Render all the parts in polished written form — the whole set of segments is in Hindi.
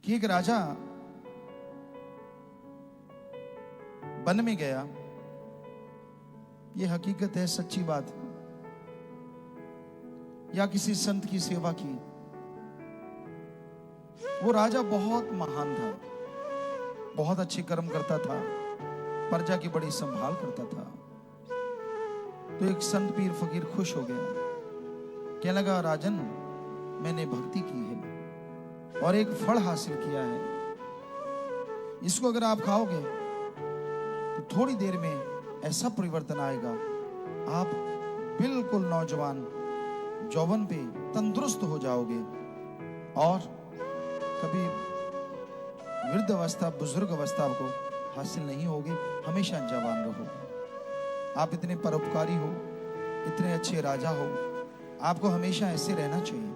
कि एक राजा वन में गया। यह हकीकत है, सच्ची बात है। या किसी संत की सेवा की। वो राजा बहुत महान था, बहुत अच्छे कर्म करता था, प्रजा की बड़ी संभाल करता था। तो एक संत पीर फकीर खुश हो गया, कहने लगा, राजन मैंने भक्ति की है और एक फल हासिल किया है, इसको अगर आप खाओगे तो थोड़ी देर में ऐसा परिवर्तन आएगा, आप बिल्कुल नौजवान जौवन पे तंदुरुस्त हो जाओगे और कभी वृद्ध अवस्था बुजुर्ग अवस्था आपको हासिल नहीं होगी, हमेशा जवान रहोगे। आप इतने परोपकारी हो, इतने अच्छे राजा हो, आपको हमेशा ऐसे रहना चाहिए।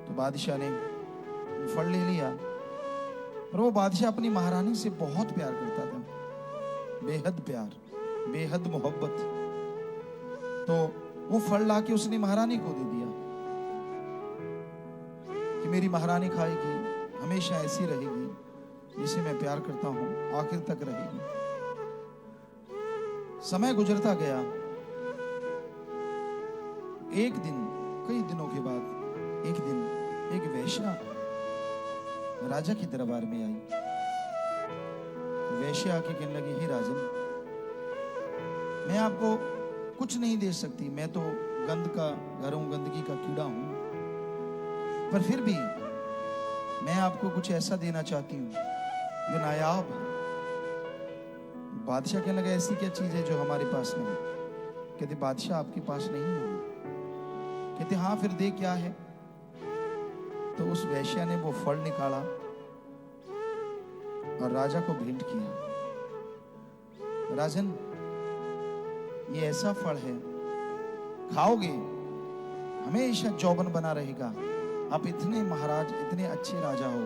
तो बादशाह ने फल ले लिया। और वो बादशाह अपनी महारानी से बहुत प्यार करता था, बेहद प्यार, बेहद मोहब्बत। तो वो फल लाके उसने महारानी को दे दिया कि मेरी महारानी खाएगी, हमेशा ऐसी रहेगी, जिसे मैं प्यार करता हूं, आखिर तक रहेगी। समय गुजरता गया। एक दिन, कई दिनों के बाद एक दिन एक वेश्या राजा के दरबार में आई। वेश्या आके कहने लगी, हे राजन, मैं आपको कुछ नहीं दे सकती, मैं तो गंध का घर हूं, गंदगी का कीड़ा हूं, पर फिर भी मैं आपको कुछ ऐसा देना चाहती हूं जो नायाब है। बादशाह कहने लगा, ऐसी क्या चीज है जो हमारे पास नहीं? कहते, बादशाह आपके पास नहीं है। कहते, हाँ फिर दे क्या है? तो उस वैश्या ने वो फल निकाला और राजा को भेंट किया। राजन, ये ऐसा फल है, खाओगे हमेशा जौवन बना रहेगा, आप इतने महाराज, इतने अच्छे राजा हो,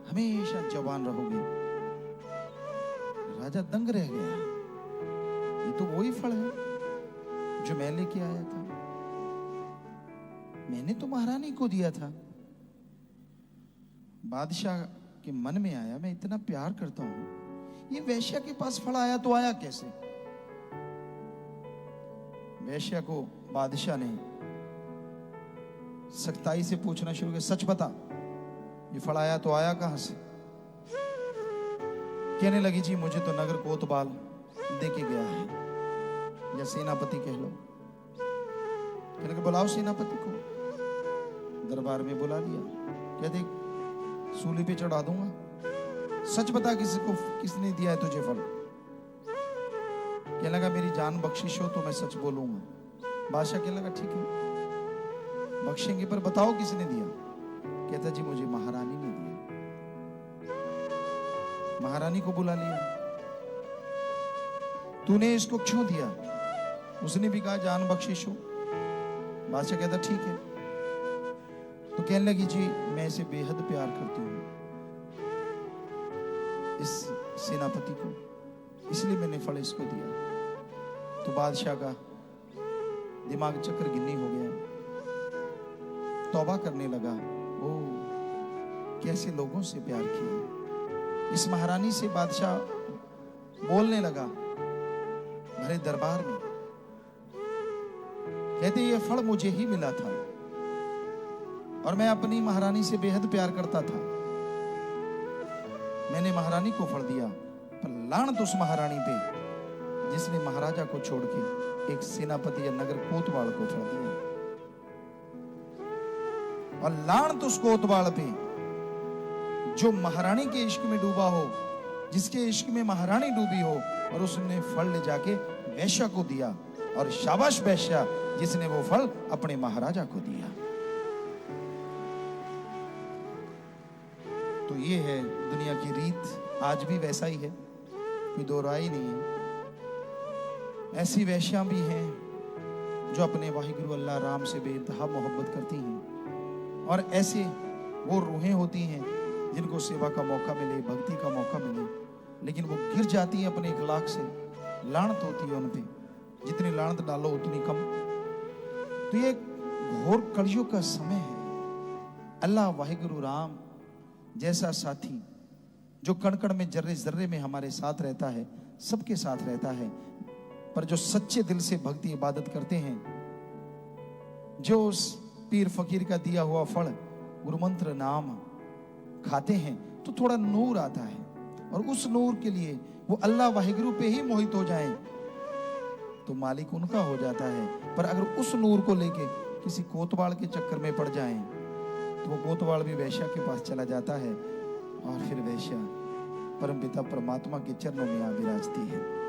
हमेशा जवान रहोगे। राजा दंग रह गया, ये तो वही फल है जो मैं लेके आया था, मैंने तो महारानी को दिया था। बादशाह के मन में आया, मैं इतना प्यार करता हूं, ये वेश्या के पास फल आया तो आया कैसे? वेश्या को बादशाह ने सख्ताई से पूछना शुरू किया, सच बता, ये फल आया तो आया कहां से? कहने लगी, जी मुझे तो नगर कोतवाल दे के गया है, या सेनापति कह लो। कहने लगा, बुलाओ सेनापति को। दरबार में बुला लिया। कहते, सूली पे चढ़ा दूंगा, सच बता किसने दिया है तुझे फल? कहने लगा, मेरी जान बख्शिश हो तो मैं सच बोलूंगा। बादशाह कहने लगा, ठीक है बख्शेंगे, पर बताओ किसने दिया? कहता, जी मुझे महारानी ने दिया। महारानी को बुला लिया। तूने इसको क्यों दिया? उसने भी कहा, जान बख्शिश हो। बादशाह कहता, ठीक है। तो कहने लगी, जी मैं इसे बेहद प्यार करती हूं, इस सेनापति को, इसलिए मैंने फल इसको दिया। तो बादशाह का दिमाग चक्कर गिन्नी हो गया, तौबा करने लगा, ओ कैसे लोगों से प्यार किया। इस महारानी से बादशाह बोलने लगा भरे दरबार में, कहते, ये फल मुझे ही मिला था और मैं अपनी महारानी से बेहद प्यार करता था, मैंने महारानी को फल दिया, पर लानत उस महारानी पे जिसने महाराजा को छोड़ के एक सेनापति या नगर कोतवाल को फल दिया, और लानत उस कोतवाल पे जो महारानी के इश्क में डूबा हो, जिसके इश्क में महारानी डूबी हो, और उसने फल ले जाके वेश्या को दिया, और शाबाश वेश्या जिसने वो फल अपने महाराजा को दिया। तो ये है दुनिया की रीत, आज भी वैसा ही है, कोई दो राय नहीं है। ऐसी वेश्या भी हैं जो अपने वाहिगुरु अल्लाह राम से बेइंतहा मोहब्बत करती हैं, और ऐसे वो रूहें होती हैं जिनको सेवा का मौका मिले, भक्ति का मौका मिले, लेकिन वो गिर जाती हैं अपने इखलाक से, लानत होती है उन पे, जितनी लानत डालो उतनी कम। तो ये घोर कलयुग का समय है। अल्लाह वाहिगुरु राम जैसा साथी जो कण कण में, जर्रे जर्रे में हमारे साथ रहता है, सबके साथ रहता है, पर जो सच्चे दिल से भक्ति इबादत करते हैं, जो उस पीर फकीर का दिया हुआ फल गुरुमंत्र नाम खाते हैं, तो थोड़ा नूर आता है। और उस नूर के लिए वो अल्लाह वाहिगुरु पे ही मोहित हो जाए तो मालिक उनका हो जाता है। पर अगर उस नूर को लेके किसी कोतवाल के चक्कर में पड़ जाएं तो वो कोतवाल भी वैश्या के पास चला जाता है और फिर वैश्या परमपिता परमात्मा के चरणों में आ विराजती है।